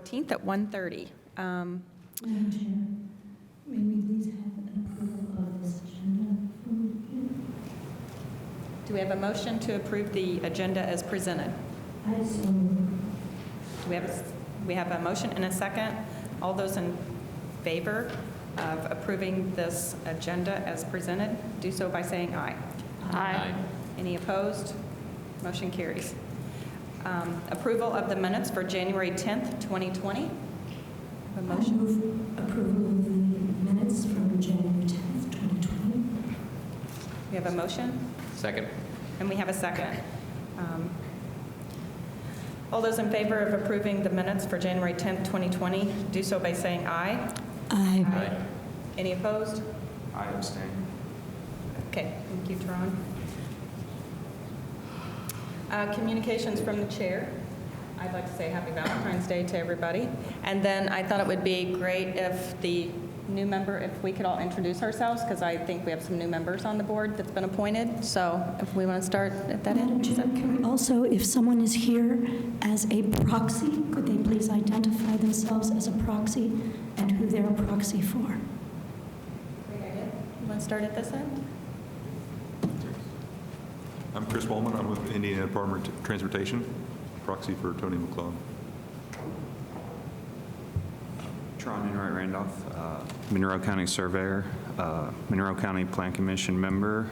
14th at 1:30. Madam Chair, may we please have an approval of this agenda for review? Do we have a motion to approve the agenda as presented? I so move. Do we have a motion and a second? All those in favor of approving this agenda as presented, do so by saying aye. Aye. Any opposed? Motion carries. Approval of the minutes for January 10th, 2020. A I motion? move approval of the minutes from January 10th, 2020. We have a motion? Second. And we have a second. All those in favor of approving the minutes for January 10th, 2020, do so by saying aye. Aye. Aye. Any opposed? I abstain. Okay, thank you, Teron. Communications from the chair. I'd like to say happy Valentine's Day to everybody. And then I thought it would be great if the new member, if we could all introduce ourselves, because I think we have some new members on the board that's been appointed. So if we want to start at that Madam end. Chair, can we also, if someone is here as a proxy, could they please identify themselves as a proxy and who they're a proxy for? Great idea. You want to start at this end? I'm Chris Wollman. I'm with Indiana Department of Transportation, proxy for Tony McClellan. Tron Enright Randolph, Monroe County Surveyor, Monroe County Plan Commission member,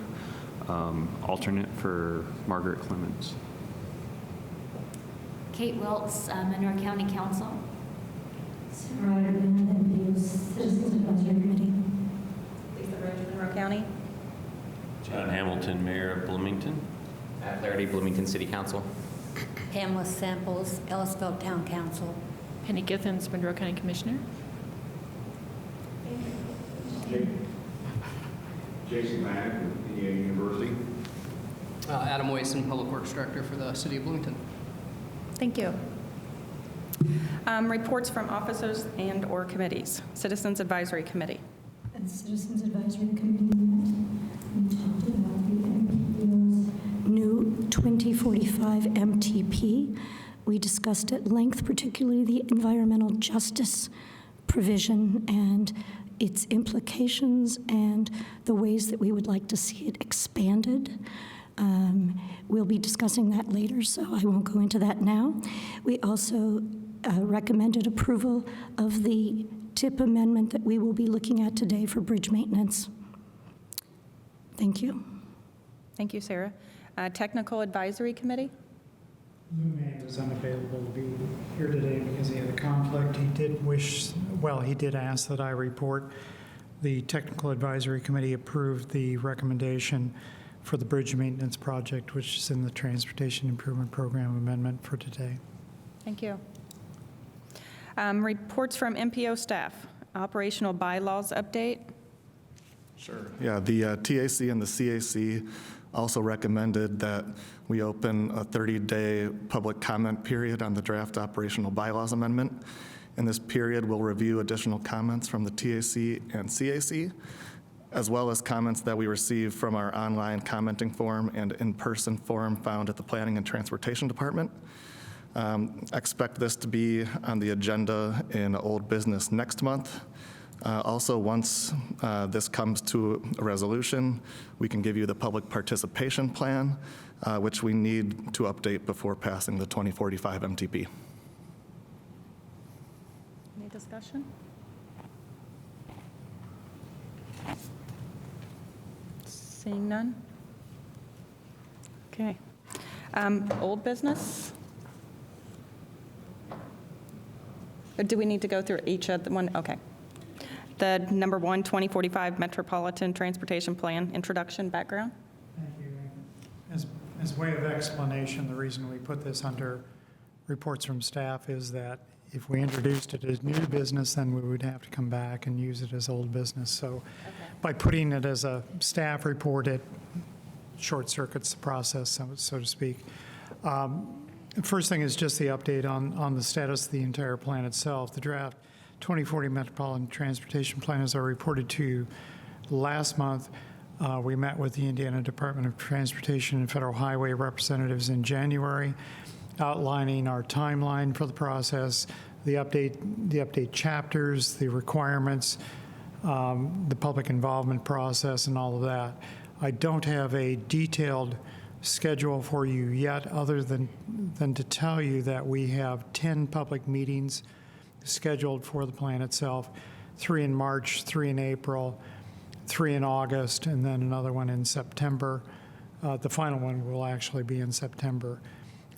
alternate for Margaret Clemens. Kate Wiltz, Monroe County Council. Sarah Ryderman, Citizens Advisory Committee. Lisa Ridge, Monroe County. John Hamilton, Mayor of Bloomington. Matt Flaherty, Bloomington City Council. Pamela Samples, Ellisville Town Council. Penny Githens, Monroe County Commissioner. Jason Mack with Indiana University. Adam Wason, Public Works Director for the City of Bloomington. Thank you. Reports from officers and/or committees. Citizens Advisory Committee. At Citizens Advisory Committee met, we talked about the MPO's new 2045 MTP. We discussed at length, particularly the environmental justice provision and its implications and the ways that we would like to see it expanded. We'll be discussing that later, so I won't go into that now. We also recommended approval of the TIP amendment that we will be looking at today for bridge maintenance. Thank you. Thank you, Sarah. Technical Advisory Committee. Lou May was unavailable to be here today because he had a conflict. He did ask that I report. The Technical Advisory Committee approved the recommendation for the bridge maintenance project, which is in the Transportation Improvement Program amendment for today. Thank you. Reports from MPO staff. Operational bylaws update. Sure. Yeah, the TAC and the CAC also recommended that we open a 30-day public comment period on the draft operational bylaws amendment. In this period, we'll review additional comments from the TAC and CAC, as well as comments that we receive from our online commenting forum and in-person forum found at the Planning and Transportation Department. Expect this to be on the agenda in old business next month. Also, once this comes to a resolution, we can give you the public participation plan, which we need to update before passing the 2045 MTP. Any discussion? Seeing none? Okay. Old business? Or do we need to go through each of the one? Okay. The number 1, 2045 Metropolitan Transportation Plan, introduction, background. Thank you. As way of explanation, the reason we put this under reports from staff is that if we introduced it as new business, then we would have to come back and use it as old business. So by putting it as a staff report, it short circuits the process, so to speak. First thing is just the update on the status of the entire plan itself. The draft 2040 Metropolitan Transportation Plan, as I reported to you last month, we met with the Indiana Department of Transportation and Federal Highway representatives in January. outlining our timeline for the process, the update chapters, the requirements, the public involvement process, and all of that. I don't have a detailed schedule for you yet, other than to tell you that we have 10 public meetings scheduled for the plan itself, 3 in March, 3 in April, 3 in August, and then another one in September. The final one will actually be in September.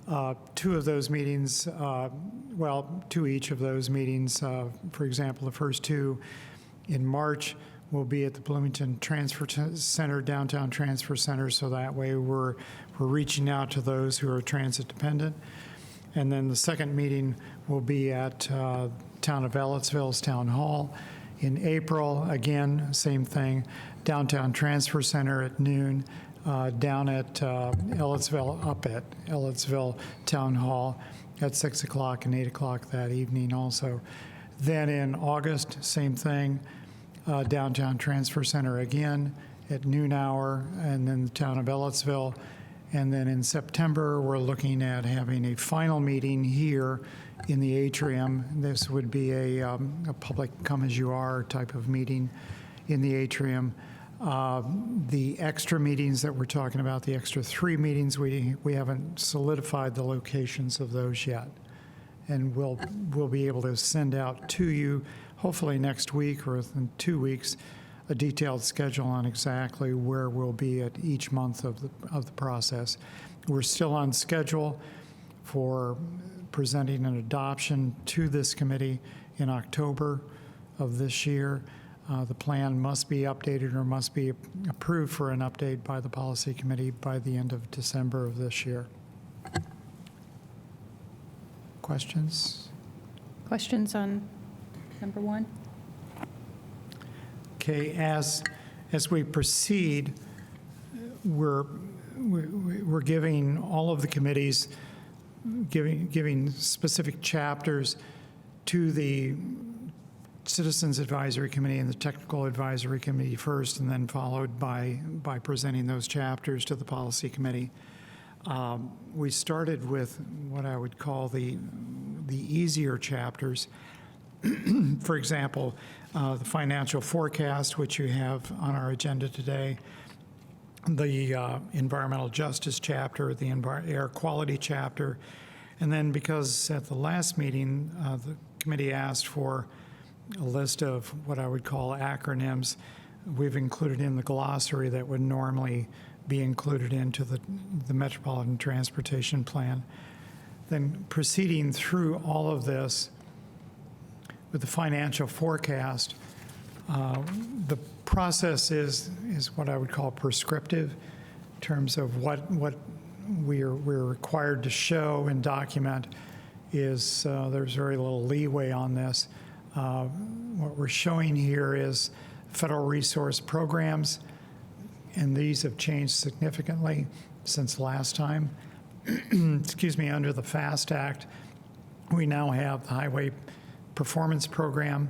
2 of those meetings, 2 each of those meetings, for example, the first 2 in March will be at the Bloomington Transfer Center, Downtown Transfer Center, so that way we're reaching out to those who are transit dependent. And then the second meeting will be at Town of Ellettsville's Town Hall. In April, again, same thing, Downtown Transfer Center at noon, down at Ellettsville, up at Ellettsville Town Hall at 6 o'clock and 8 o'clock that evening also. Then in August, same thing, Downtown Transfer Center again at noon hour, and then the Town of Ellettsville. And then in September, we're looking at having a final meeting here in the atrium. This would be a public come-as-you-are type of meeting in the atrium. The extra meetings that we're talking about, the extra 3 meetings, we haven't solidified the locations of those yet. And we'll be able to send out to you, hopefully next week or within 2 weeks, a detailed schedule on exactly where we'll be at each month of the process. We're still on schedule for presenting an adoption to this committee in October of this year. The plan must be updated or must be approved for an update by the policy committee by the end of December of this year. Questions? Questions on number 1? Okay, as we proceed, we're giving all of the committees, giving specific chapters to the Citizens Advisory Committee and the Technical Advisory Committee first, and then followed by presenting those chapters to the Policy Committee. We started with what I would call the easier chapters. For example, the financial forecast, which you have on our agenda today, the environmental justice chapter, the air quality chapter, and then because at the last meeting, the committee asked for a list of what I would call acronyms, we've included in the glossary that would normally be included into the Metropolitan Transportation Plan. Then proceeding through all of this with the financial forecast, the process is what I would call prescriptive in terms of what we're required to show and document. Is there's very little leeway on this. What we're showing here is federal resource programs, and these have changed significantly since last time. Excuse me, under the FAST Act, we now have the Highway Performance Program,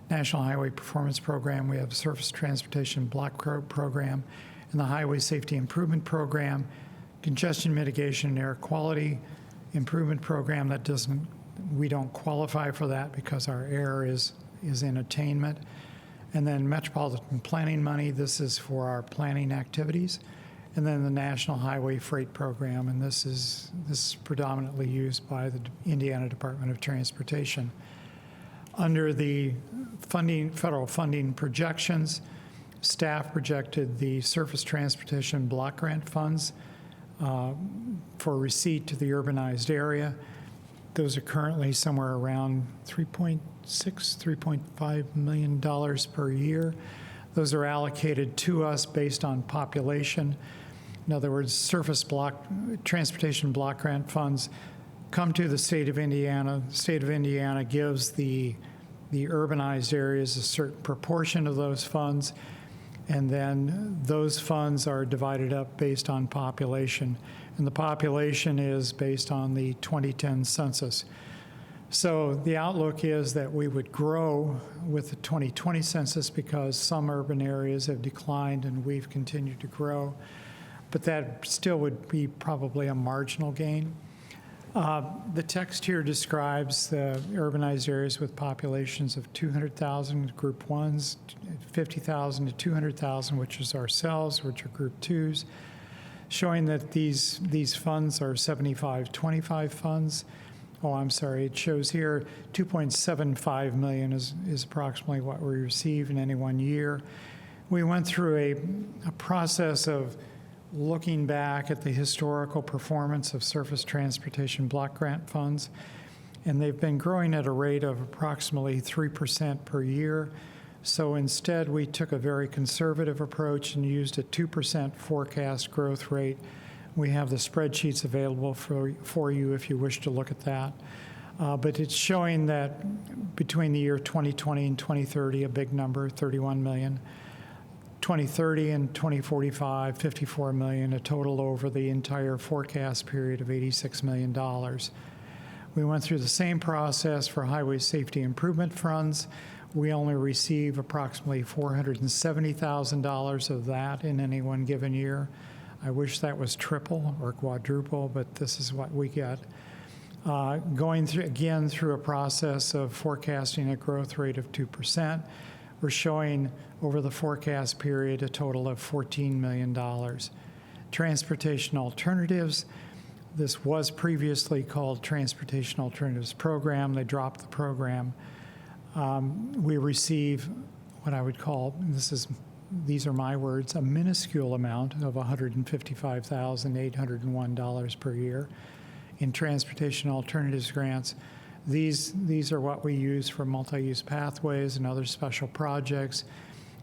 National Highway Performance Program. We have the Surface Transportation Block Program and the Highway Safety Improvement Program, Congestion Mitigation and Air Quality Improvement Program. That doesn't, we don't qualify for that because our air is in attainment. And then Metropolitan Planning money, this is for our planning activities. And then the National Highway Freight Program, and this is predominantly used by the Indiana Department of Transportation. Under the federal funding projections, staff projected the Surface Transportation Block Grant funds for receipt to the urbanized area. Those are currently somewhere around $3.6, $3.5 million per year. Those are allocated to us based on population. In other words, transportation block grant funds come to the state of Indiana. The state of Indiana gives the urbanized areas a certain proportion of those funds, and then those funds are divided up based on population. And the population is based on the 2010 census. So the outlook is that we would grow with the 2020 census because some urban areas have declined and we've continued to grow. But that still would be probably a marginal gain. The text here describes the urbanized areas with populations of 200,000, Group 1s, 50,000 to 200,000, which is ourselves, which are Group 2s, showing that these funds are 75-25 funds. Oh, I'm sorry, it shows here 2.75 million is approximately what we receive in any one year. We went through a process of looking back at the historical performance of surface transportation block grant funds, and they've been growing at a rate of approximately 3% per year. So instead, we took a very conservative approach and used a 2% forecast growth rate. We have the spreadsheets available for you if you wish to look at that. But it's showing that between the year 2020 and 2030, a big number, 31 million, 2030 and 2045, 54 million, a total over the entire forecast period of $86 million. We went through the same process for highway safety improvement funds. We only receive approximately $470,000 of that in any one given year. I wish that was triple or quadruple, but this is what we get. Going through a process of forecasting a growth rate of 2%, we're showing over the forecast period a total of $14 million. Transportation alternatives, this was previously called Transportation Alternatives Program. They dropped the program. We receive what I would call, these are my words, a minuscule amount of $155,801 per year in transportation alternatives grants. These are what we use for multi-use pathways and other special projects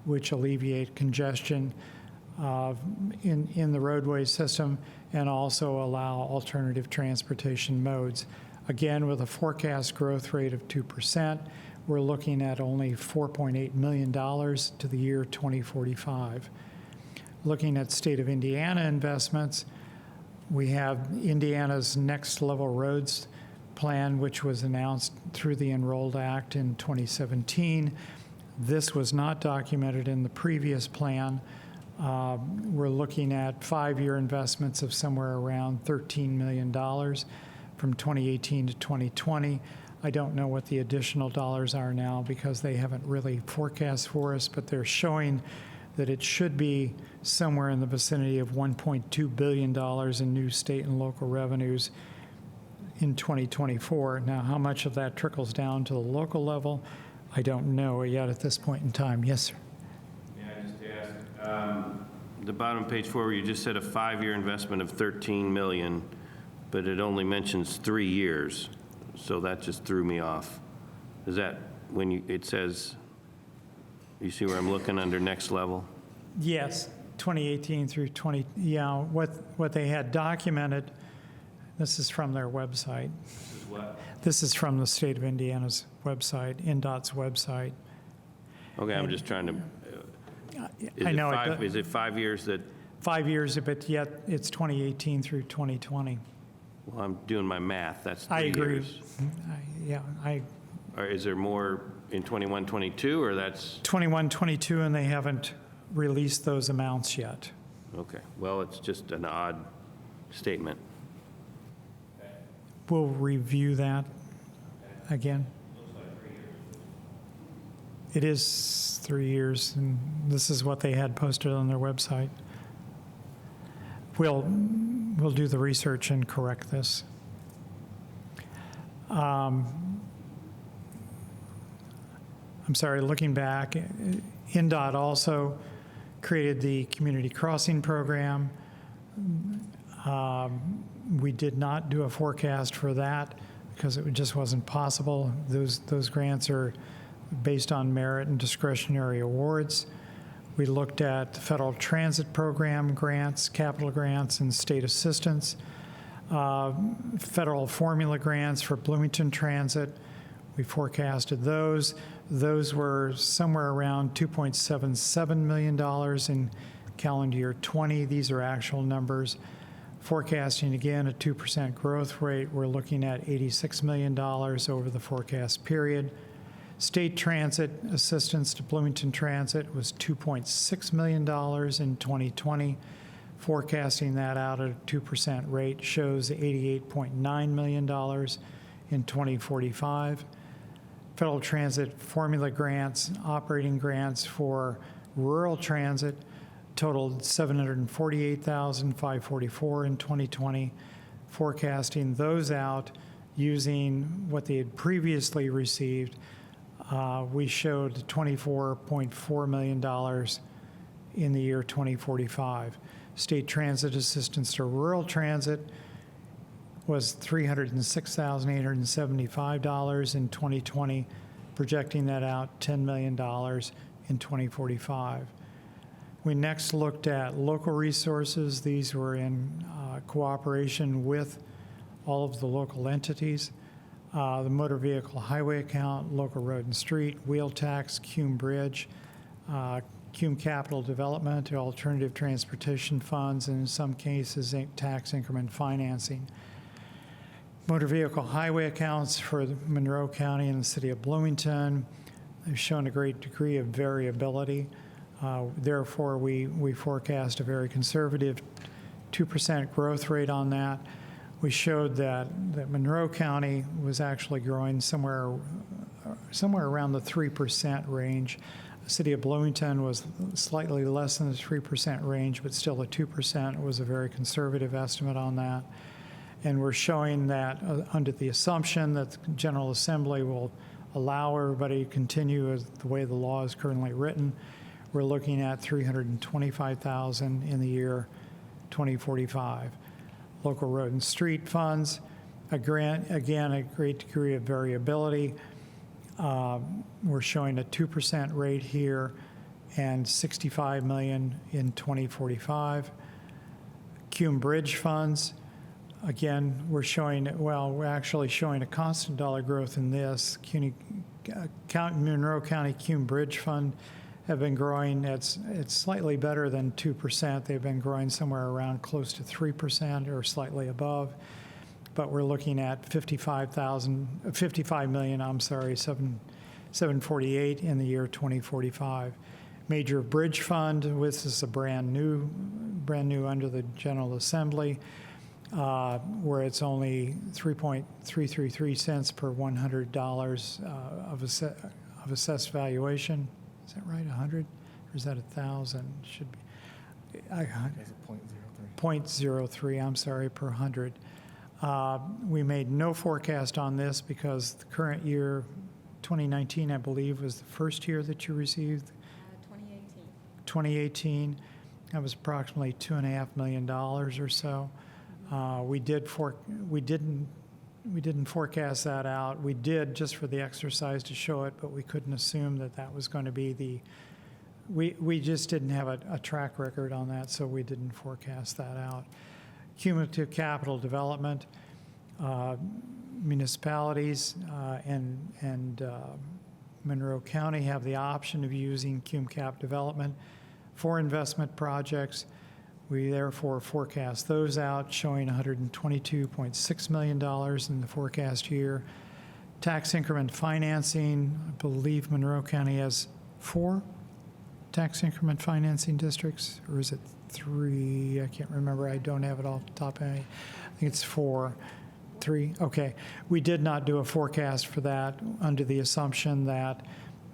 which alleviate congestion in the roadway system and also allow alternative transportation modes. Again, with a forecast growth rate of 2%, we're looking at only $4.8 million to the year 2045. Looking at state of Indiana investments, we have Indiana's Next Level Roads plan, which was announced through the Enrolled Act in 2017. This was not documented in the previous plan. We're looking at 5-year investments of somewhere around $13 million from 2018 to 2020. I don't know what the additional dollars are now because they haven't really forecast for us, but they're showing that it should be somewhere in the vicinity of $1.2 billion in new state and local revenues in 2024. Now, how much of that trickles down to the local level, I don't know yet at this point in time. Yes, sir. Yeah, just to ask, the bottom page 4, where you just said a 5-year investment of $13 million, but it only mentions 3 years, so that just threw me off. Is that when it says, you see where I'm looking under next level? Yes, 2018 through 20, yeah, what they had documented, this is from their website. This is what? This is from the state of Indiana's website, INDOT's website. Okay, I'm just trying to, I know. Is it 5 years that? 5 years, but yet it's 2018 through 2020. Well, I'm doing my math, that's 3 I agree. years. Or is there more in 21, 22, or that's? 21, 22, and they haven't released those amounts yet. Okay, well, it's just an odd statement. We'll review that again. It is 3 years, and this is what they had posted on their website. We'll do the research and correct this. I'm sorry, looking back, INDOT also created the Community Crossing Program. We did not do a forecast for that because it just wasn't possible. Those grants are based on merit and discretionary awards. We looked at the Federal Transit Program grants, capital grants, and state assistance. Federal formula grants for Bloomington Transit, we forecasted those. Those were somewhere around $2.77 million in calendar year 20. These are actual numbers. Forecasting, again, a 2% growth rate. We're looking at $86 million over the forecast period. State transit assistance to Bloomington Transit was $2.6 million in 2020. Forecasting that out at a 2% rate shows $88.9 million in 2045. Federal Transit formula grants, operating grants for rural transit totaled $748,544 in 2020. Forecasting those out using what they had previously received, we showed $24.4 million in the year 2045. State transit assistance to rural transit was $306,875 in 2020, projecting that out $10 million in 2045. We next looked at local resources. These were in cooperation with all of the local entities. The motor vehicle highway account, local road and street, wheel tax, Cume Bridge, Cume Capital Development, alternative transportation funds, and in some cases, tax increment financing. Motor vehicle highway accounts for Monroe County and the city of Bloomington have shown a great degree of variability. Therefore, we forecast a very conservative 2% growth rate on that. We showed that Monroe County was actually growing somewhere around the 3% range. The city of Bloomington was slightly less than the 3% range, but still a 2% was a very conservative estimate on that. And we're showing that under the assumption that the General Assembly will allow everybody to continue as the way the law is currently written, we're looking at $325,000 in the year 2045. Local road and street funds, again, a great degree of variability. We're showing a 2% rate here and $65 million in 2045. Cume Bridge funds, again, we're actually showing a constant dollar growth in this. Monroe County Cume Bridge Fund have been growing. It's slightly better than 2%. They've been growing somewhere around close to 3% or slightly above. But we're looking at $748 in the year 2045. Major Bridge Fund, this is a brand new under the General Assembly, where it's only 3.333 cents per $100 of assessed valuation. Is that right, 100? Or is that 1,000? Should be. 0.03, I'm sorry, per 100. We made no forecast on this because the current year, 2019, I believe, was the first year that you received. 2018. 2018, that was approximately $2.5 million or so. We didn't forecast that out. We did just for the exercise to show it, but we couldn't assume that was going to be we just didn't have a track record on that, so we didn't forecast that out. Cumulative capital development, municipalities and Monroe County have the option of using Cume Cap development for investment projects. We therefore forecast those out, showing $122.6 million in the forecast year. Tax increment financing, I believe Monroe County has 4 tax increment financing districts, or is it 3? I can't remember. I don't have it off the top of my head. I think it's 4. 3? Okay. We did not do a forecast for that under the assumption that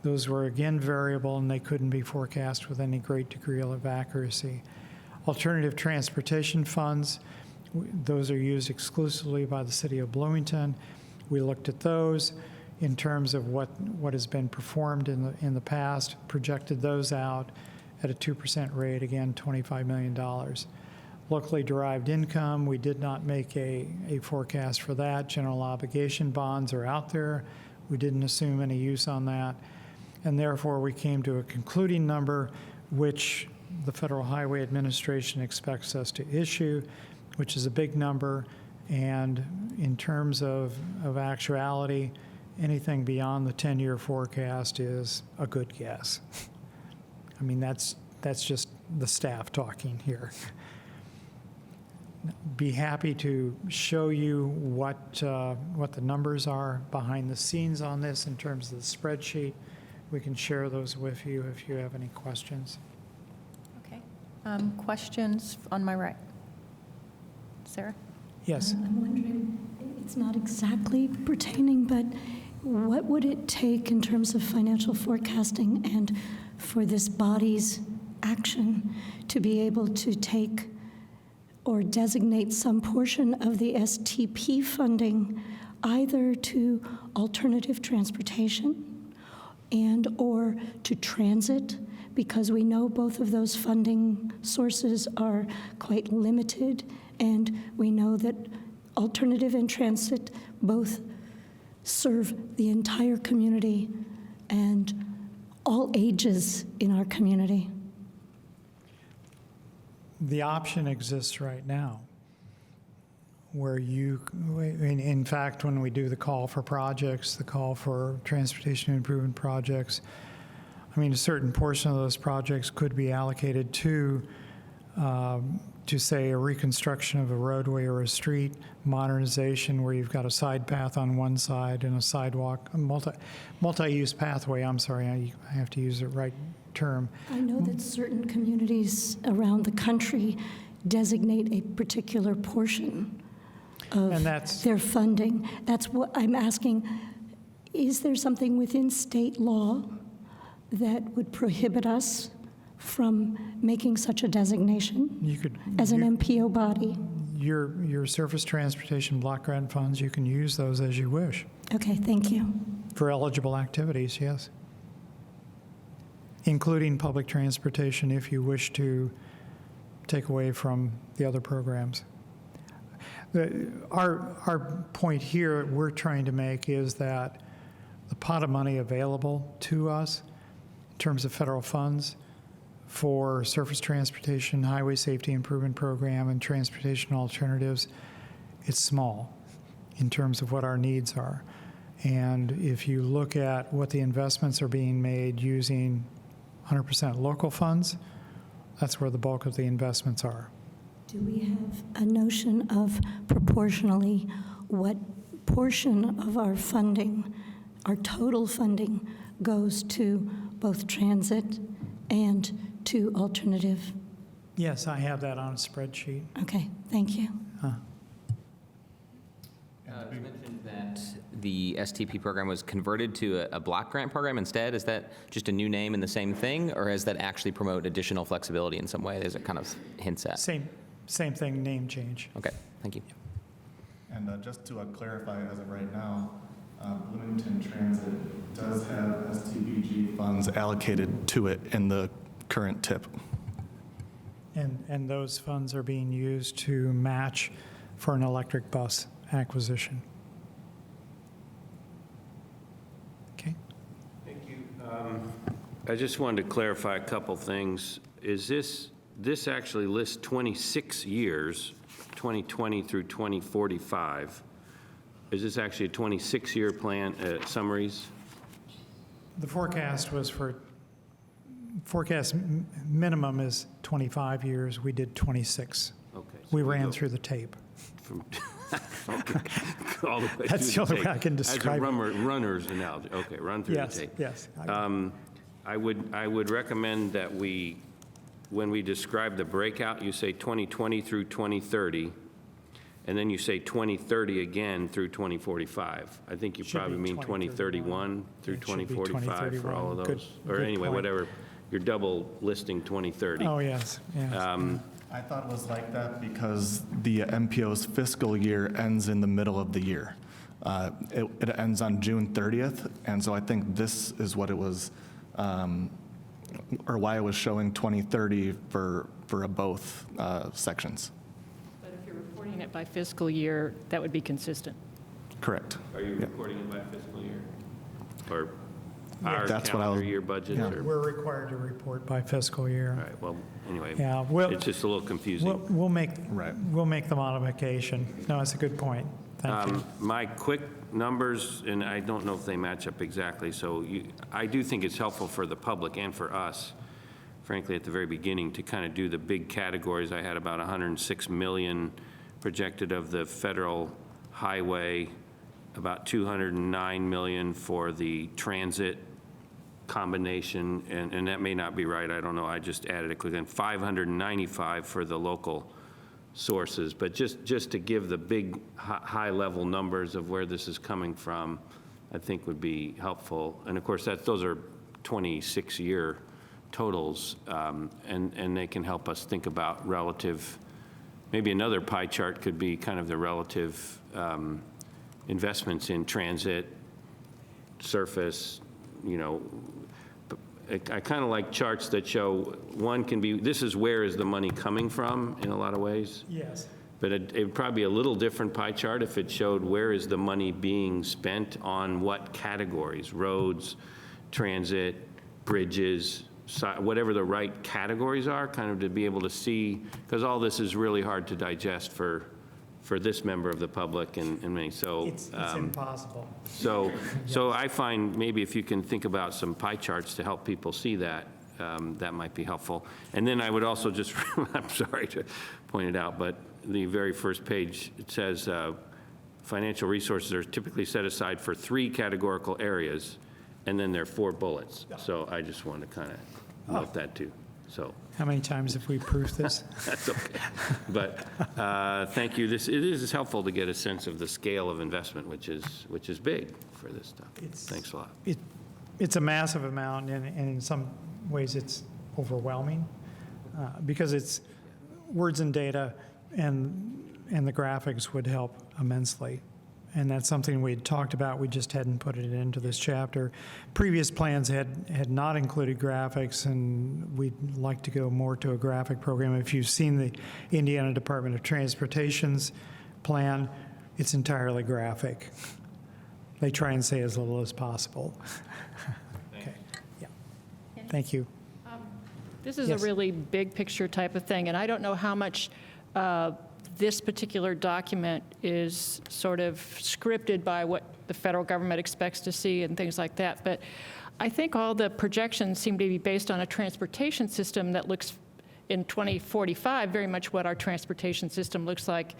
those were, again, variable and they couldn't be forecast with any great degree of accuracy. Alternative transportation funds, those are used exclusively by the city of Bloomington. We looked at those in terms of what has been performed in the past, projected those out at a 2% rate, again, $25 million. Locally derived income, we did not make a forecast for that. General obligation bonds are out there. We didn't assume any use on that. And therefore, we came to a concluding number, which the Federal Highway Administration expects us to issue, which is a big number. And in terms of actuality, anything beyond the 10-year forecast is a good guess. I mean, that's just the staff talking here. Be happy to show you what the numbers are behind the scenes on this in terms of the spreadsheet. We can share those with you if you have any questions. Okay. Questions on my right? Sarah? Yes. I'm wondering, it's not exactly pertaining, but what would it take in terms of financial forecasting and for this body's action to be able to take or designate some portion of the STP funding either to alternative transportation and or to transit, because we know both of those funding sources are quite limited, and we know that alternative and transit both serve the entire community and all ages in our community. The option exists right now where in fact, when we do the call for projects, the call for transportation improvement projects, I mean, a certain portion of those projects could be allocated to say, a reconstruction of a roadway or a street, modernization where you've got a side path on one side and a sidewalk, a multi-use pathway, I'm sorry, I have to use the right term. I know that certain communities around the country designate a particular portion of their funding. That's what I'm asking. Is there something within state law that would prohibit us from making such a designation as an MPO body? Your surface transportation block grant funds, you can use those as you wish. Okay, thank you. For eligible activities, yes. Including public transportation if you wish to take away from the other programs. Our point here we're trying to make is that the pot of money available to us in terms of federal funds for surface transportation, highway safety improvement program, and transportation alternatives, it's small in terms of what our needs are. And if you look at what the investments are being made using 100% local funds, that's where the bulk of the investments are. Do we have a notion of proportionally what portion of our funding, our total funding, goes to both transit and to alternative? Yes, I have that on a spreadsheet. Okay, thank you. You mentioned that the STP program was converted to a block grant program instead. Is that just a new name and the same thing, or has that actually promote additional flexibility in some way? There's a kind of hints at. Same thing, name change. Okay, thank you. And just to clarify, as of right now, Bloomington Transit does have STBG funds allocated to it in the current tip. And those funds are being used to match for an electric bus acquisition. Okay. Thank you. I just wanted to clarify a couple things. Is this actually lists 26 years, 2020 through 2045. Is this actually a 26-year plan, summaries? The forecast was minimum is 25 years. We did 26. Okay. So we ran through the tape. Okay. All the way That's the only way I can describe it. As a runner's analogy. Okay, run through the tape. Yes. I would recommend that when we describe the breakout, you say 2020 through 2030, and then you say 2030 again through 2045. I think you probably mean 2031 through 2045 for all of those. Or anyway, whatever. You're double listing 2030. Oh, yes. I thought it was like that because the MPO's fiscal year ends in the middle of the year. It ends on June 30th, and so I think this is what it was, or why it was showing 2030 for both sections. But if you're reporting it by fiscal year, that would be consistent. Correct. Are you reporting it by fiscal year? Or our That's calendar year budget? Yeah, or? we're required to report by fiscal year. All right, well, anyway, it's just a little confusing. We'll make the modification. No, that's a good point. Thank you. My quick numbers, and I don't know if they match up exactly, so I do think it's helpful for the public and for us, frankly, at the very beginning, to kind of do the big categories. I had about 106 million projected of the federal highway, about 209 million for the transit, combination, and that may not be right, I don't know, I just added it, then 595 for the local sources, but just to give the big high-level numbers of where this is coming from, I think would be helpful. And of course, those are 26-year totals, and they can help us think about relative, maybe another pie chart could be kind of the relative investments in transit, surface, you know. I kind of like charts that show, one can be, this is where is the money coming from in a lot of ways. Yes. But it would probably be a little different pie chart if it showed where is the money being spent on what categories, roads, transit, bridges, whatever the right categories are, kind of to be able to see, because all this is really hard to digest for this member of the public and me. So It's impossible. So I find maybe if you can think about some pie charts to help people see that, that might be helpful. And then I would also just, I'm sorry to point it out, but the very first page, it says financial resources are typically set aside for 3 categorical areas, and then there are 4 bullets. So I just want to kind of note that too. So How many times have we proofed this? that's okay. But thank you. It is helpful to get a sense of the scale of investment, which is big for this stuff. Thanks a lot. It's a massive amount, and in some ways it's overwhelming because it's words and data, and the graphics would help immensely. And that's something we had talked about. We just hadn't put it into this chapter. Previous plans had not included graphics, and we'd like to go more to a graphic program. If you've seen the Indiana Department of Transportation's plan, it's entirely graphic. They try and say as little as possible. Okay. Yeah. Thank you. This is Yes. a really big picture type of thing, and I don't know how much this particular document is sort of scripted by what the federal government expects to see and things like that. But I think all the projections seem to be based on a transportation system that looks in 2045 very much what our transportation system looks like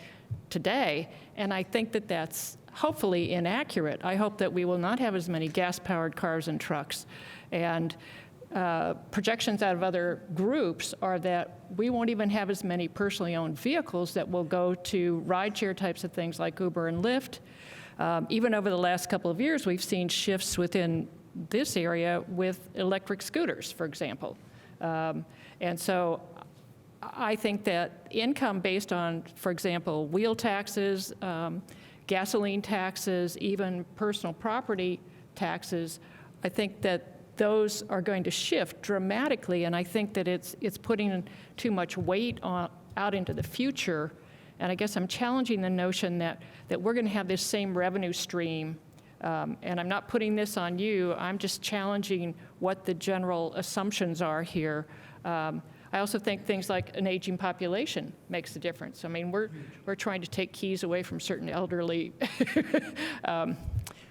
today. And I think that that's hopefully inaccurate. I hope that we will not have as many gas-powered cars and trucks. And projections out of other groups are that we won't even have as many personally owned vehicles, that will go to rideshare types of things like Uber and Lyft. Even over the last couple of years, we've seen shifts within this area with electric scooters, for example. And so I think that income based on, for example, wheel taxes, gasoline taxes, even personal property taxes, I think that those are going to shift dramatically, and I think that it's putting too much weight out into the future. And I guess I'm challenging the notion that we're going to have this same revenue stream, and I'm not putting this on you, I'm just challenging what the general assumptions are here. I also think things like an aging population makes a difference. I mean, we're trying to take keys away from certain elderly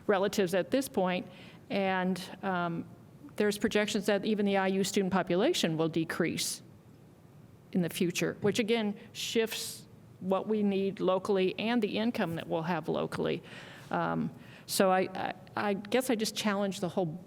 relatives at this point, and there's projections that even the IU student population will decrease in the future, which again shifts what we need locally and the income that we'll have locally. So I guess I just challenge the whole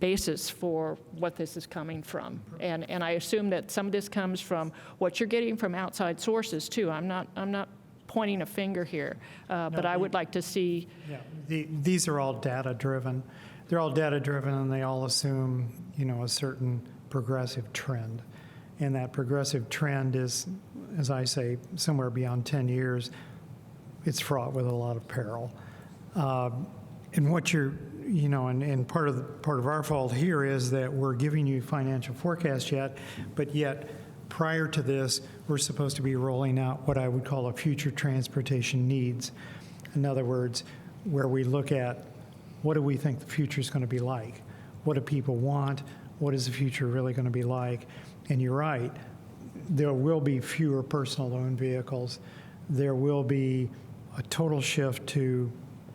basis for what this is coming from. And I assume that some of this comes from what you're getting from outside sources too. I'm not pointing a finger here, but I would like to see. Yeah, these are all data-driven. They're all data-driven, and they all assume, a certain progressive trend. And that progressive trend is, as I say, somewhere beyond 10 years. It's fraught with a lot of peril. And what you're, and part of our fault here is that we're giving you financial forecasts but yet prior to this, we're supposed to be rolling out what I would call a future transportation needs. In other words, where we look at what do we think the future is going to be like? What do people want? What is the future really going to be like? And you're right, there will be fewer personal owned vehicles. There will be a total shift to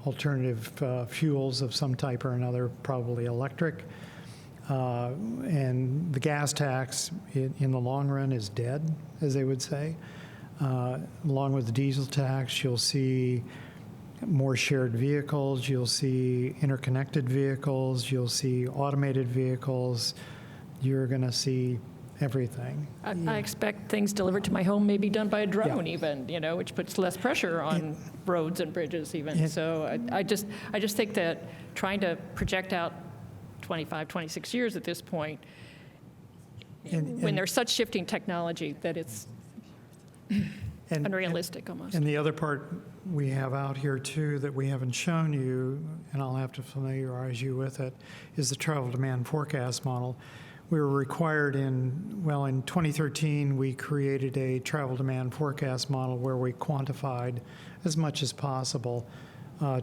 alternative fuels of some type or another, probably electric. And the gas tax in the long run is dead, as they would say. Along with the diesel tax, you'll see more shared vehicles, you'll see interconnected vehicles, you'll see automated vehicles, you're going to see everything. I expect things delivered to my home may be done by a drone Yeah. even, which puts less pressure on roads and bridges even. So I just think that trying to project out 25, 26 years at this point, when there's such shifting technology, that it's unrealistic almost. And the other part we have out here too that we haven't shown you, and I'll have to familiarize you with it, is the travel demand forecast model. We were required in 2013, we created a travel demand forecast model where we quantified as much as possible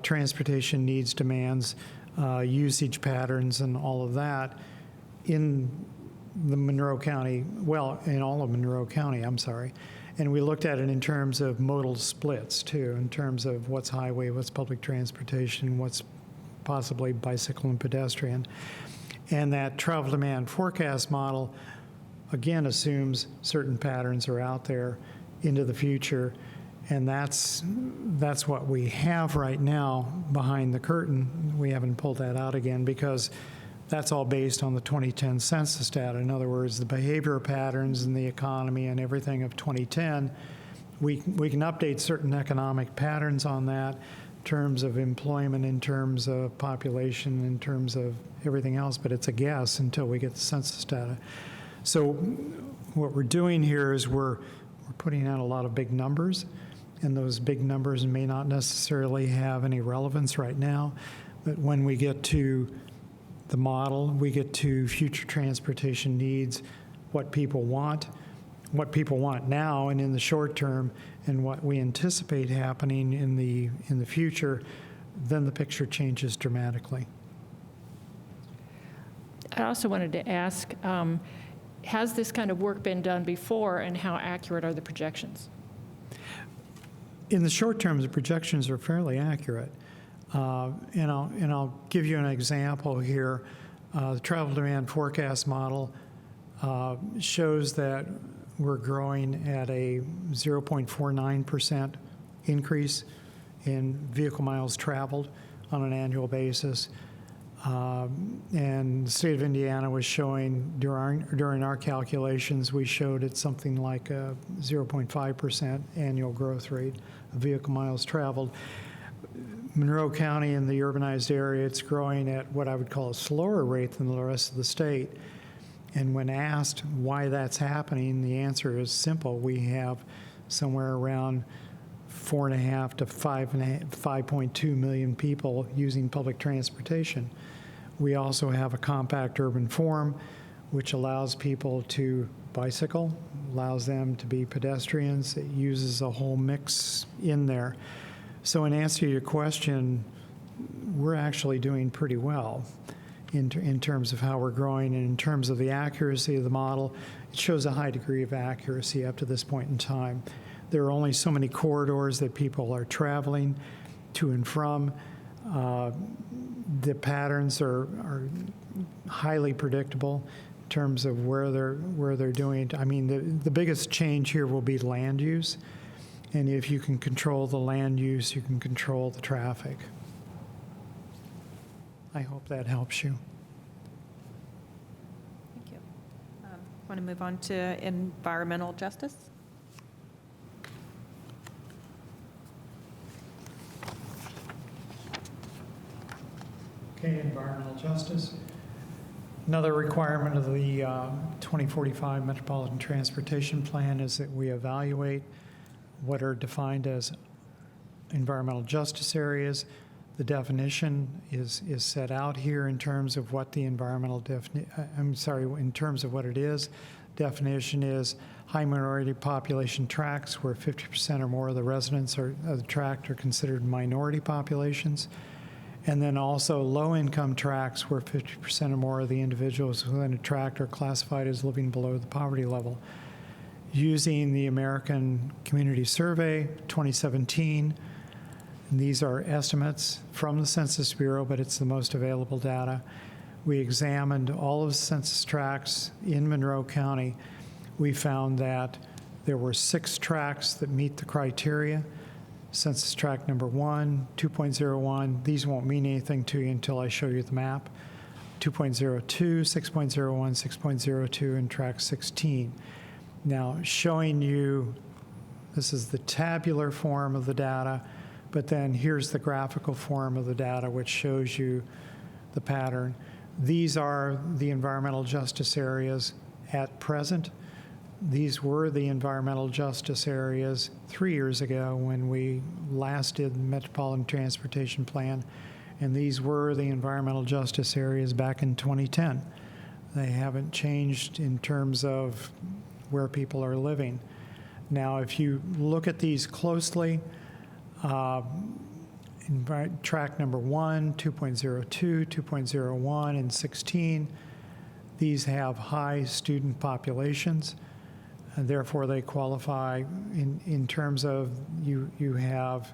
transportation needs, demands, usage patterns, and all of that in the Monroe County, in all of Monroe County, I'm sorry. And we looked at it in terms of modal splits too, in terms of what's highway, what's public transportation, what's possibly bicycle and pedestrian. And that travel demand forecast model, again, assumes certain patterns are out there into the future. And that's what we have right now behind the curtain. We haven't pulled that out again because that's all based on the 2010 census data. In other words, the behavior patterns in the economy and everything of 2010, we can update certain economic patterns on that in terms of employment, in terms of population, in terms of everything else, but it's a guess until we get the census data. So what we're doing here is we're putting out a lot of big numbers, and those big numbers may not necessarily have any relevance right now, but when we get to the model, we get to future transportation needs, what people want now and in the short term, and what we anticipate happening in the future, then the picture changes dramatically. I also wanted to ask, has this kind of work been done before, and how accurate are the projections? In the short term, the projections are fairly accurate. And I'll give you an example here. The travel demand forecast model shows that we're growing at a 0.49% increase in vehicle miles traveled on an annual basis. And the state of Indiana was showing, during our calculations, we showed it something like a 0.5% annual growth rate of vehicle miles traveled. Monroe County in the urbanized area, it's growing at what I would call a slower rate than the rest of the state. And when asked why that's happening, the answer is simple. We have somewhere around 4.5 to 5.2 million people using public transportation. We also have a compact urban form, which allows people to bicycle, allows them to be pedestrians. It uses a whole mix in there. So in answer to your question, we're actually doing pretty well in terms of how we're growing, and in terms of the accuracy of the model. It shows a high degree of accuracy up to this point in time. There are only so many corridors that people are traveling to and from. The patterns are highly predictable in terms of where they're doing. I mean, the biggest change here will be land use. And if you can control the land use, you can control the traffic. I hope that helps you. Thank you. Want to move on to environmental justice? Okay, environmental justice. Another requirement of the 2045 Metropolitan Transportation Plan is that we evaluate what are defined as environmental justice areas. The definition is set out here in terms of what the environmental in terms of what it is. Definition is high minority population tracts where 50% or more of the residents of the tract are considered minority populations. And then also low-income tracts where 50% or more of the individuals within a tract are classified as living below the poverty level. Using the American Community Survey 2017, and these are estimates from the Census Bureau, but it's the most available data. We examined all of the census tracts in Monroe County. We found that there were 6 tracts that meet the criteria. census tract number 1, 2.01. These won't mean anything to you until I show you the map. 2.02, 6.01, 6.02, and tract 16. Now, showing you, this is the tabular form of the data, but then here's the graphical form of the data, which shows you the pattern. These are the environmental justice areas at present. These were the environmental justice areas 3 years ago when we last did the Metropolitan Transportation Plan, and these were the environmental justice areas back in 2010. They haven't changed in terms of where people are living. Now, if you look at these closely, track number 1, 2.02, 2.01, and 16, these have high student populations, and therefore they qualify in terms of you have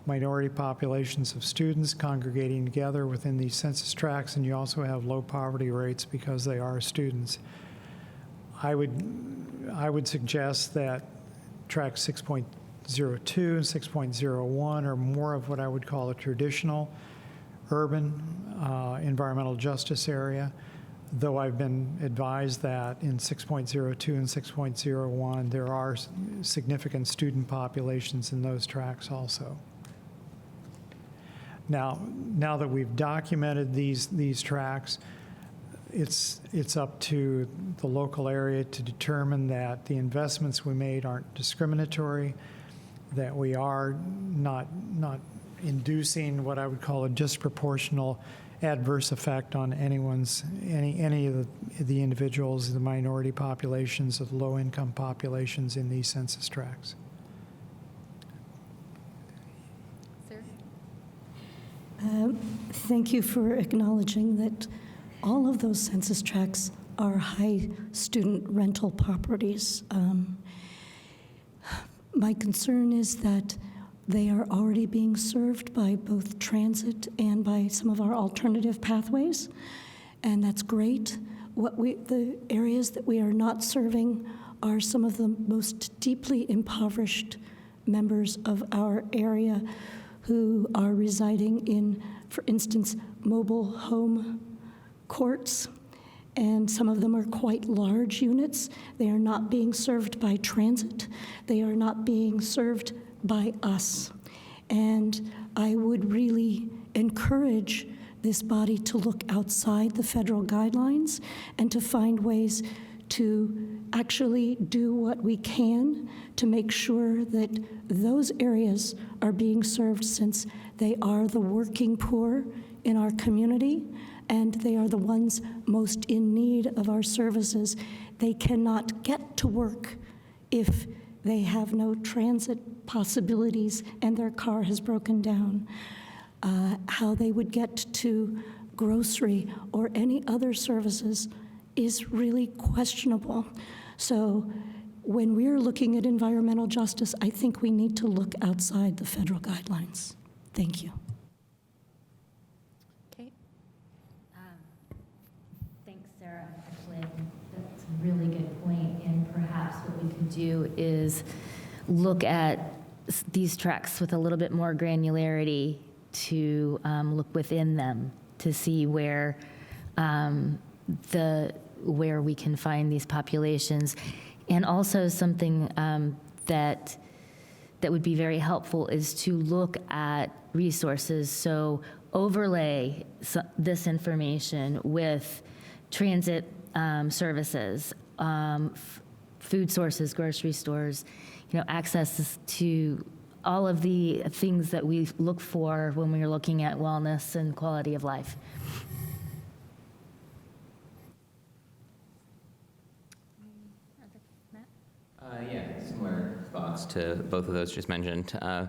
minority populations of students congregating together within these census tracts, and you also have low poverty rates because they are students. I would suggest that track 6.02 and 6.01 are more of what I would call a traditional urban environmental justice area, though I've been advised that in 6.02 and 6.01 there are significant student populations in those tracts also. Now that we've documented these tracts, it's up to the local area to determine that the investments we made aren't discriminatory, that we are not inducing what I would call a disproportional adverse effect on any of the individuals, the minority populations, of low-income populations in these census tracts. Thank you for acknowledging that all of those census tracts are high student rental properties. My concern is that they are already being served by both transit and by some of our alternative pathways, and that's great. The areas that we are not serving are some of the most deeply impoverished members of our area who are residing in, for instance, mobile home courts, and some of them are quite large units. They are not being served by transit. They are not being served by us. And I would really encourage this body to look outside the federal guidelines and to find ways to actually do what we can to make sure that those areas are being served, since they are the working poor in our community and they are the ones most in need of our services. They cannot get to work if they have no transit possibilities and their car has broken down. How they would get to grocery or any other services is really questionable. So when we're looking at environmental justice, I think we need to look outside the federal guidelines. Thank you. Kate? Thanks, Sarah. Actually, that's a really good point. And perhaps what we could do is look at these tracks with a little bit more granularity to look within them to see where where we can find these populations. And also something that would be very helpful is to look at resources. So overlay this information with transit services, food sources, grocery stores, access to all of the things that we look for when we're looking at wellness and quality of life. Yeah, similar thoughts to both of those just mentioned. I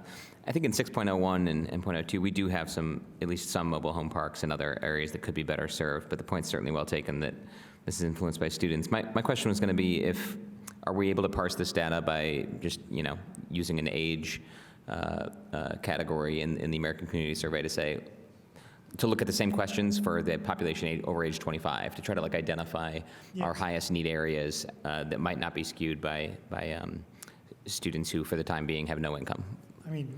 think in 6.01 and 0.02, we do have at least some mobile home parks in other areas that could be better served, but the point's certainly well taken that this is influenced by students. My question was going to be are we able to parse this data by just, using an age category in the American Community Survey to look at the same questions for the population over age 25 to try to identify our highest need areas that might not be skewed by students who, for the time being, have no income? I mean,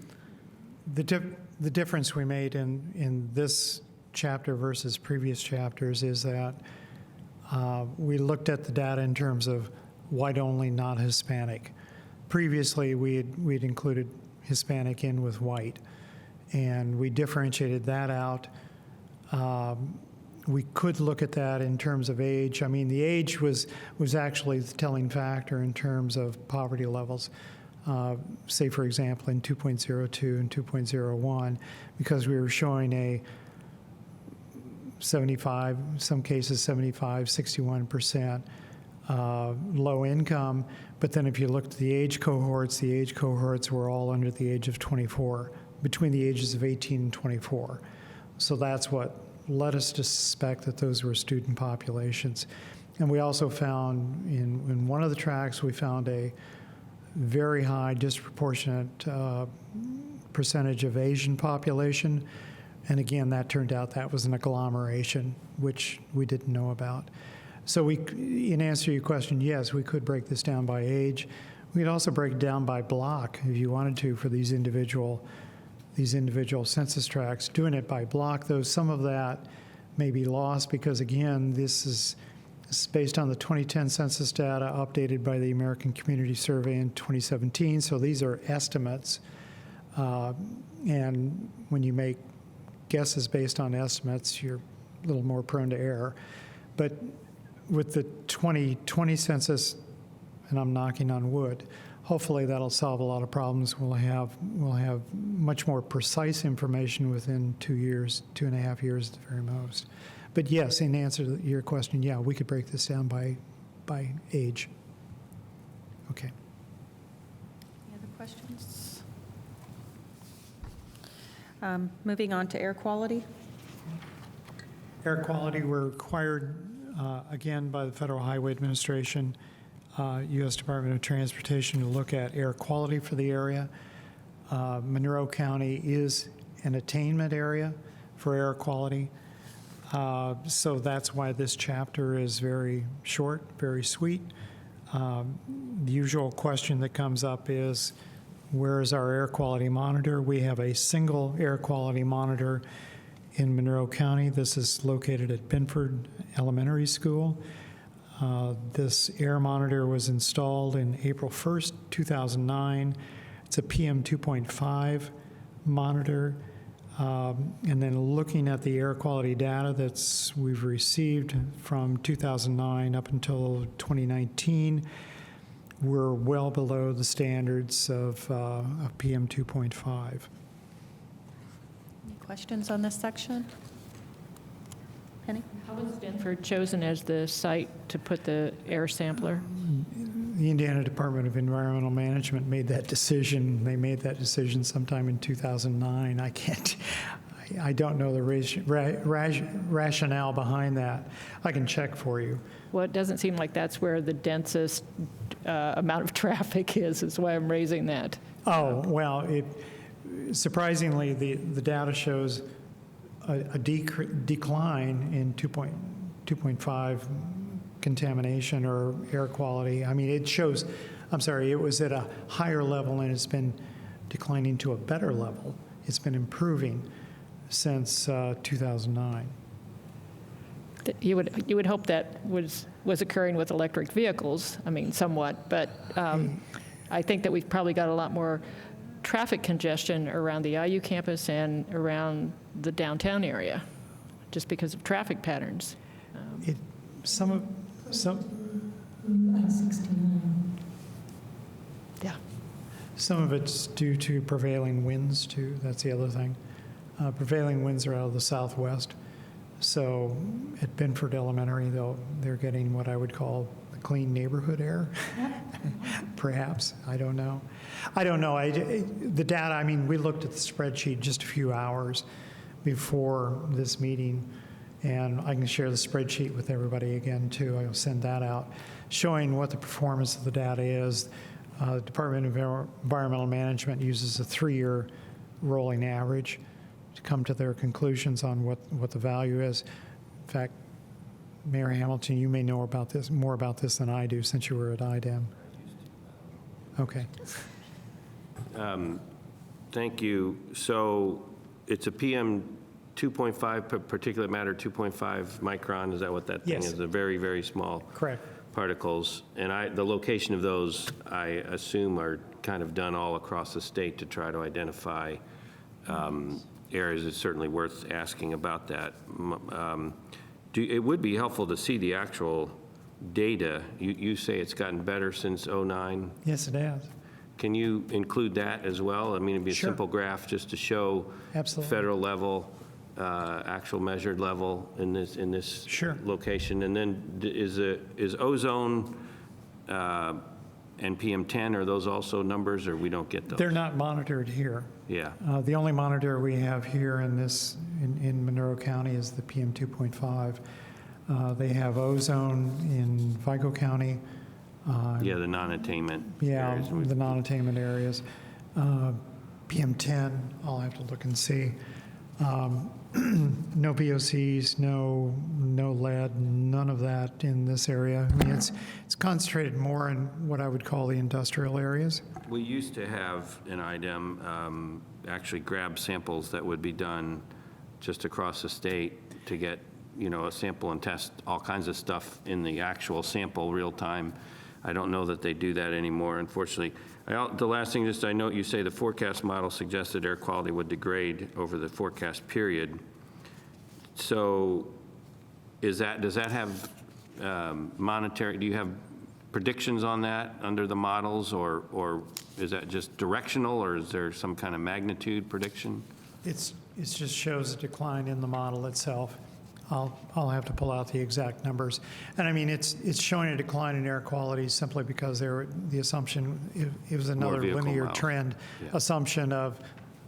The difference we made in this chapter versus previous chapters is that we looked at the data in terms of white only, not Hispanic. Previously, we'd included Hispanic in with white, and we differentiated that out. We could look at that in terms of age. I mean, the age was actually the telling factor in terms of poverty levels. Say, for example, in 2.02 and 2.01, because we were showing a 75, some cases 75, 61% low income. But then if you looked at the age cohorts were all under the age of 24, between the ages of 18 and 24. So that's what led us to suspect that those were student populations. And we also found in one of the tracks, we found a very high disproportionate percentage of Asian population. And again, that turned out that was an agglomeration, which we didn't know about. So in answer to your question, yes, we could break this down by age. We'd also break it down by block if you wanted to for these individual census tracts. Doing it by block, though, some of that may be lost because, again, this is based on the 2010 census data updated by the American Community Survey in 2017. So these are estimates. And when you make guesses based on estimates, you're a little more prone to error. But with the 2020 census, and I'm knocking on wood, hopefully that'll solve a lot of problems. We'll have much more precise information within 2 years, 2.5 years at the very most. But yes, in answer to your question, yeah, we could break this down by age. Okay. Any other questions? Moving on to air quality. Air quality, we're required, again, by the Federal Highway Administration, U.S. Department of Transportation, to look at air quality for the area. Monroe County is an attainment area for air quality. So that's why this chapter is very short, very sweet. The usual question that comes up is, where is our air quality monitor? We have a single air quality monitor in Monroe County. This is located at Binford Elementary School. This air monitor was installed in April 1st, 2009. It's a PM 2.5 monitor. And then looking at the air quality data that we've received from 2009 up until 2019, we're well below the standards of PM 2.5. Any questions on this section? Penny? How was Denford chosen as the site to put the air sampler? The Indiana Department of Environmental Management made that decision. They made that decision sometime in 2009. I don't know the rationale behind that. I can check for you. Well, it doesn't seem like that's where the densest amount of traffic is why I'm raising that. Oh, well, surprisingly, the data shows a decline in 2.5 contamination or air quality. I mean, it shows, it was at a higher level and it's been declining to a better level. It's been improving since 2009. You would hope that was occurring with electric vehicles, somewhat, but I think that we've probably got a lot more traffic congestion around the IU campus and around the downtown area, just because of traffic patterns. Yeah. Some of it's due to prevailing winds, too. That's the other thing. Prevailing winds are out of the southwest. So at Binford Elementary, they're getting what I would call the clean neighborhood air, perhaps. I don't know. The data, we looked at the spreadsheet just a few hours before this meeting, and I can share the spreadsheet with everybody again, too. I'll send that out, showing what the performance of the data is. The Department of Environmental Management uses a 3-year rolling average to come to their conclusions on what the value is. In fact, Mayor Hamilton, you may know more about this than I do, since you were at IDEM. Okay. Thank you. So it's a PM 2.5, particulate matter 2.5 micron, is that what that thing Yes. is? The very, very small Correct. particles. And the location of those, I assume, are kind of done all across the state to try to identify areas. It's certainly worth asking about that. It would be helpful to see the actual data. You say it's gotten better since '09. Yes, it has. Can you include that as well? I mean, it'd be a Sure. simple graph just to show Absolutely. federal level, actual measured level in this Sure. location. And then is ozone and PM10, are those also numbers, or we don't get those? They're not monitored here. Yeah. The only monitor we have here in Monroe County is the PM 2.5. They have ozone in Vigo County. Yeah, the non-attainment Yeah, areas. the non-attainment areas. PM10, I'll have to look and see. No VOCs, no lead, none of that in this area. I mean, it's concentrated more in what I would call the industrial areas. We used to have an item, actually grab samples that would be done just across the state to get, a sample and test all kinds of stuff in the actual sample real time. I don't know that they do that anymore, unfortunately. The last thing, I note you say the forecast model suggested air quality would degrade over the forecast period. So does that have monetary, do you have predictions on that under the models, or is that just directional, or is there some kind of magnitude prediction? It just shows a decline in the model itself. I'll have to pull out the exact numbers. And I mean, it's showing a decline in air quality simply because the assumption, it was another vehicle linear miles. trend, Yeah. assumption of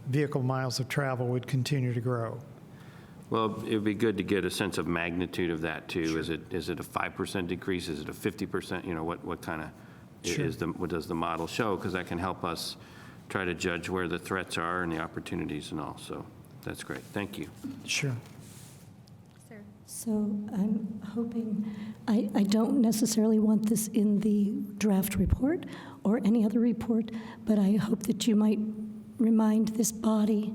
vehicle miles of travel would continue to grow. Well, it would be good to get a sense of magnitude of that, too. Sure. Is it a 5% decrease? Is it a 50%? What kind of, Sure. what does the model show? Because that can help us try to judge where the threats are and the opportunities and all. So that's great. Thank you. Sure. So I'm hoping, I don't necessarily want this in the draft report or any other report, but I hope that you might remind this body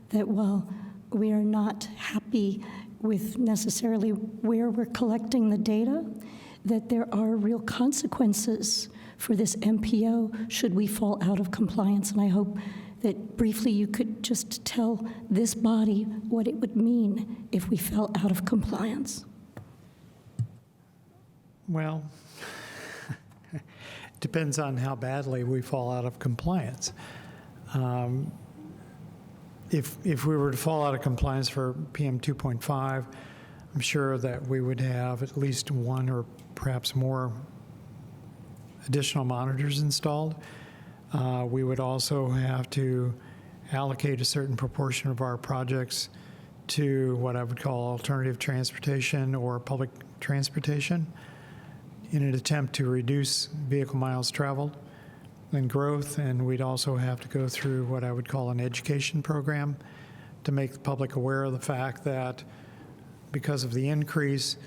that while we are not happy with necessarily where we're collecting the data, that there are real consequences for this MPO should we fall out of compliance. And I hope that briefly you could just tell this body what it would mean if we fell out of compliance. Well, depends on how badly we fall out of compliance. If we were to fall out of compliance for PM 2.5, I'm sure that we would have at least one or perhaps more additional monitors installed. We would also have to allocate a certain proportion of our projects to what I would call alternative transportation or public transportation in an attempt to reduce vehicle miles traveled and growth. And we'd also have to go through what I would call an education program to make the public aware of the fact that because of the increase,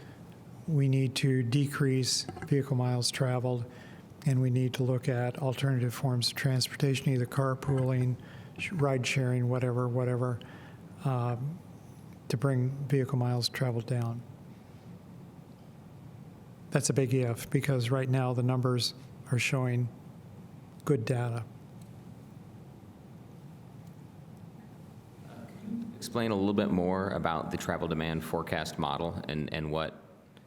we need to decrease vehicle miles traveled, and we need to look at alternative forms of transportation, either carpooling, ride sharing, whatever, to bring vehicle miles traveled down. That's a big if, because right now the numbers are showing good data. Explain a little bit more about the travel demand forecast model and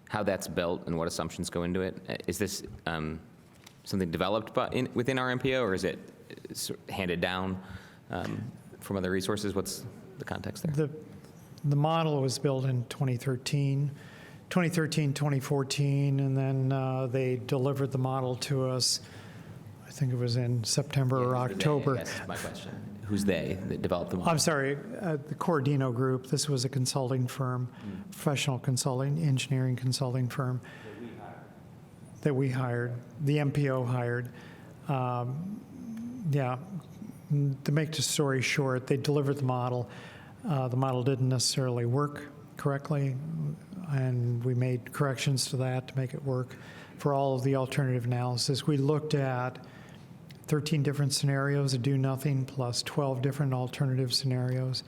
how that's built and what assumptions go into it. Is this something developed within our MPO, or is it handed down from other resources? What's the context there? The model was built in 2013, 2014, and then they delivered the model to us, I think it was in September or October. That's my question. Who's they that developed the model? I'm sorry, the Cordino Group. This was a consulting firm, professional consulting, engineering consulting firm that we hired, the MPO hired. Yeah, to make the story short, they delivered the model. The model didn't necessarily work correctly, and we made corrections to that to make it work. For all of the alternative analysis, we looked at 13 different scenarios, a do nothing, plus 12 different alternative scenarios.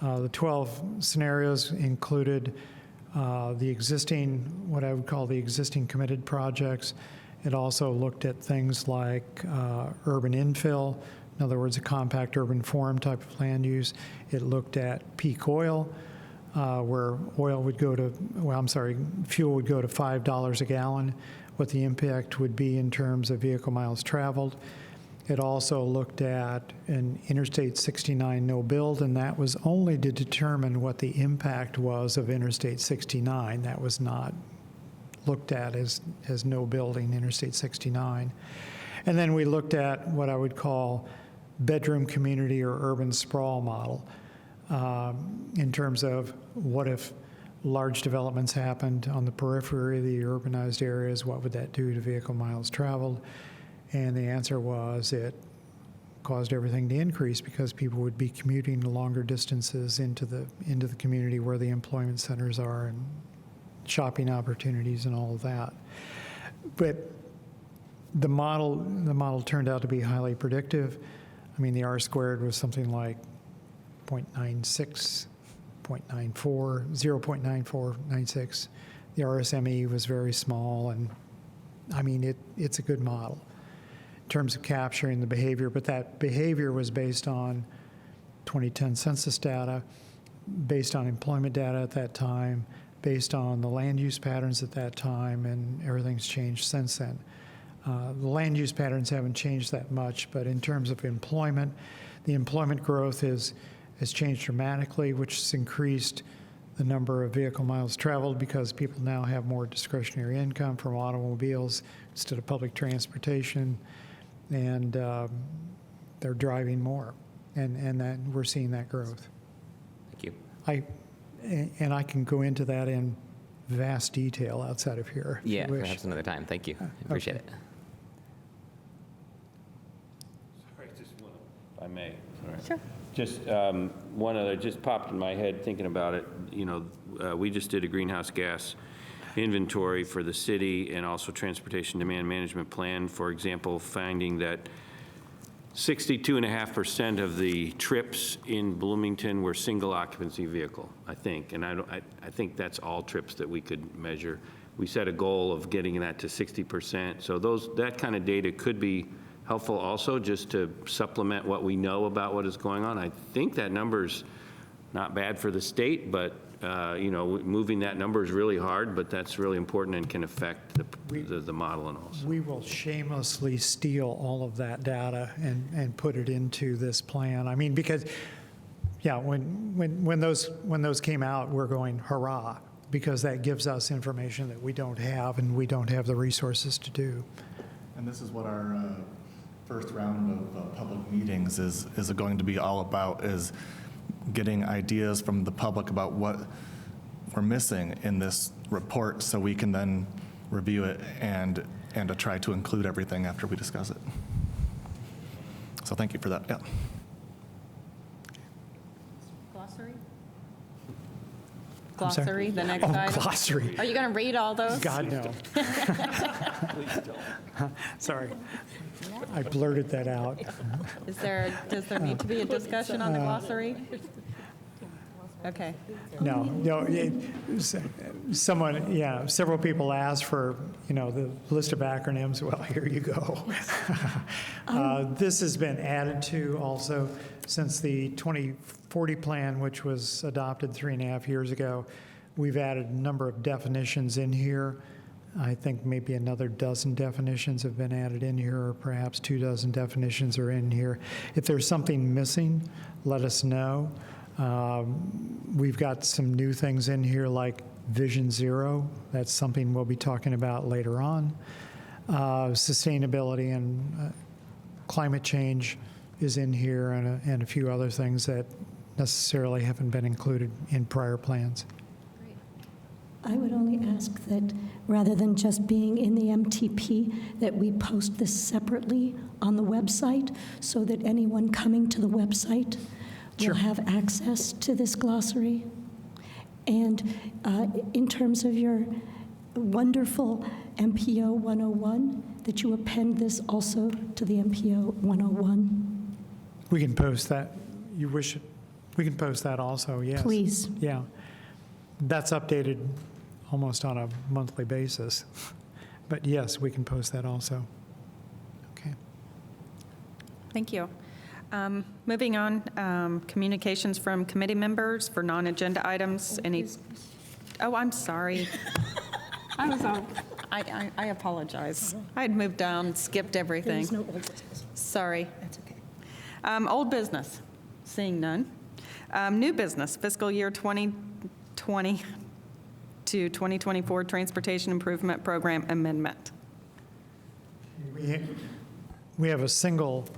The 12 scenarios included the existing, what I would call the existing committed projects. It also looked at things like urban infill, in other words, a compact urban form type of land use. It looked at peak oil, where oil would go to, fuel would go to $5 a gallon, what the impact would be in terms of vehicle miles traveled. It also looked at an Interstate 69 no build, and that was only to determine what the impact was of Interstate 69. That was not looked at as no building Interstate 69. And then we looked at what I would call bedroom community or urban sprawl model in terms of what if large developments happened on the periphery of the urbanized areas, what would that do to vehicle miles traveled? And the answer was it caused everything to increase because people would be commuting longer distances into the community where the employment centers are and shopping opportunities and all of that. But the model turned out to be highly predictive. I mean, the R squared was something like 0.96, 0.94, 0.9496. The RSME was very small, and I mean, it's a good model in terms of capturing the behavior, but that behavior was based on 2010 census data, based on employment data at that time, based on the land use patterns at that time, and everything's changed since then. The land use patterns haven't changed that much, but in terms of employment, the employment growth has changed dramatically, which has increased the number of vehicle miles traveled because people now have more discretionary income from automobiles instead of public transportation, and they're driving more, and that we're seeing that growth. Thank you. I can go into that in vast detail outside of here. If Yeah, you wish. perhaps another time. Thank you. I appreciate it. Sorry, just one, if I may. Sorry. Sure. Just one other, just popped in my head thinking about it. You know, we just did a greenhouse gas inventory for the city and also transportation demand management plan. For example, finding that 62.5% of the trips in Bloomington were single occupancy vehicle, I think. And I think that's all trips that we could measure. We set a goal of getting that to 60%. So that kind of data could be helpful also, just to supplement what we know about what is going on. I think that number's not bad for the state, but you know, moving that number is really hard, but that's really important and can affect the model and also. We will shamelessly steal all of that data and put it into this plan. I mean, because, yeah, when those came out, we're going, hurrah, because that gives us information that we don't have and we don't have the resources to do. And this is what our first round of public meetings is going to be all about, is getting ideas from the public about what we're missing in this report so we can then review it and to try to include everything after we discuss it. So thank you for that. Yeah. Glossary? I'm sorry? Glossary, the next item? Glossary. Are you going to read all those? God, no. Sorry. I blurted that out. Does there need to be a discussion on the glossary? Okay. No, several people asked for, the list of acronyms. Well, here you go. This has been added to also since the 2040 plan, which was adopted 3.5 years ago. We've added a number of definitions in here. I think maybe another dozen definitions have been added in here, or perhaps 24 definitions are in here. If there's something missing, let us know. We've got some new things in here like Vision Zero. That's something we'll be talking about later on. Sustainability and climate change is in here, and a few other things that necessarily haven't been included in prior plans. I would only ask that rather than just being in the MTP, that we post this separately on the website so that anyone coming to the website will have access to this glossary. And in terms of your wonderful MPO 101, that you append this also to the MPO 101? We can post that. You wish, we can post that also, yes. Please. Yeah. That's updated almost on a monthly basis. But yes, we can post that also. Okay. Thank you. Moving on, communications from committee members for non-agenda items. Any? Oh, I'm sorry. I apologize. I had moved down, skipped everything. There's no old business. Sorry. That's okay. Old business, seeing none. New business, fiscal year 2020 to 2024 Transportation Improvement Program Amendment. We have a single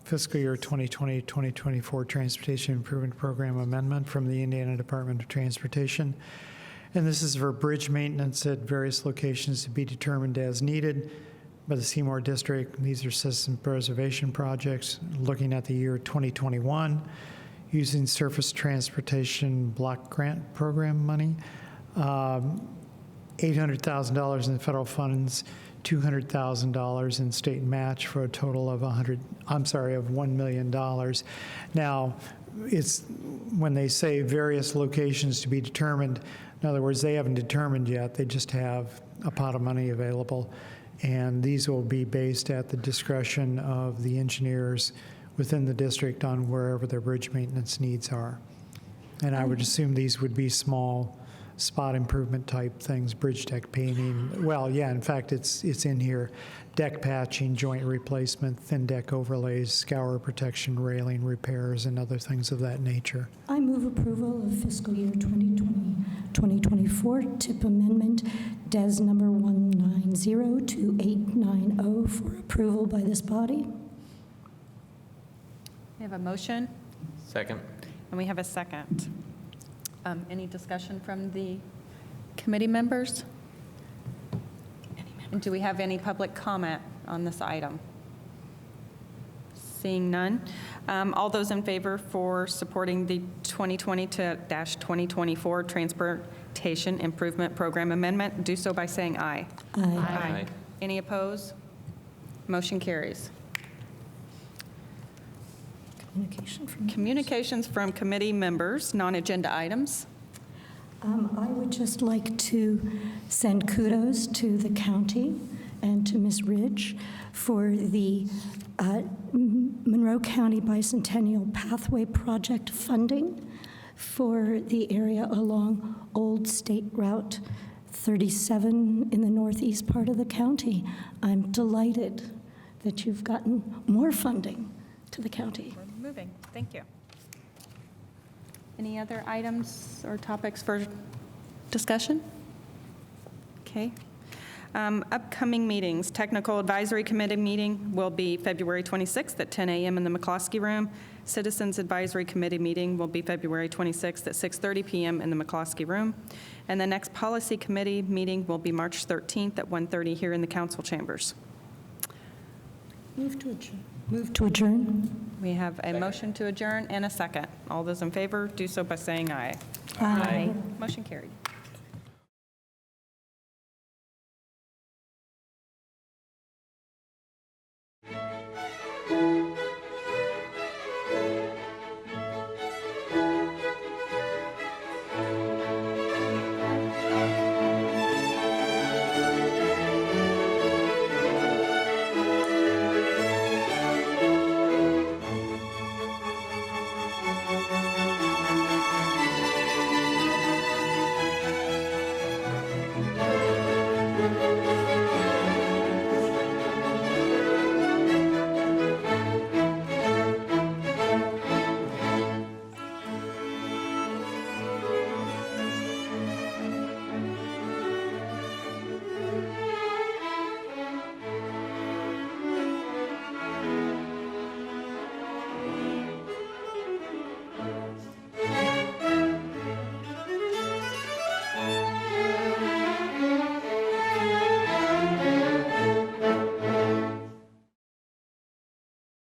fiscal year 2020-2024 Transportation Improvement Program amendment from the Indiana Department of Transportation. And this is for bridge maintenance at various locations to be determined as needed by the Seymour District. These are system preservation projects looking at the year 2021 using Surface Transportation Block Grant Program money. $800,000 in federal funds, $200,000 in state match for a total of $1 million. Now, it's when they say various locations to be determined, in other words, they haven't determined yet, they just have a pot of money available. And these will be based at the discretion of the engineers within the district on wherever their bridge maintenance needs are. And I would assume these would be small spot improvement type things, bridge deck painting. Well, yeah, in fact, it's in here. Deck patching, joint replacement, thin deck overlays, scour protection, railing repairs, and other things of that nature. I move approval of fiscal year 2020-2024 TIP amendment DES number 1902890 for approval by this body. We have a motion, Second. and we have a second. Any discussion from the committee members? And do we have any public comment on this item? Seeing none. All those in favor for supporting the 2020-2024 Transportation Improvement Program Amendment, do so by saying aye. Aye. Any opposed? Motion carries. Communications from committee members, non-agenda items. I would just like to send kudos to the county and to Ms. Ridge for the Monroe County Bicentennial Pathway Project funding for the area along Old State Route 37 in the northeast part of the county. I'm delighted that you've gotten more funding to the county. We're moving. Thank you. Any other items or topics for discussion? Okay. Upcoming meetings. Technical Advisory Committee meeting will be February 26th at 10 a.m. in the McCloskey Room. Citizens Advisory Committee meeting will be February 26th at 6:30 p.m. in the McCloskey Room. And the next Policy Committee meeting will be March 13th at 1:30 here in the council chambers. Move to adjourn. Move to adjourn. We have a motion to adjourn and a second. All those in favor, do so by saying aye. Aye. Motion carried.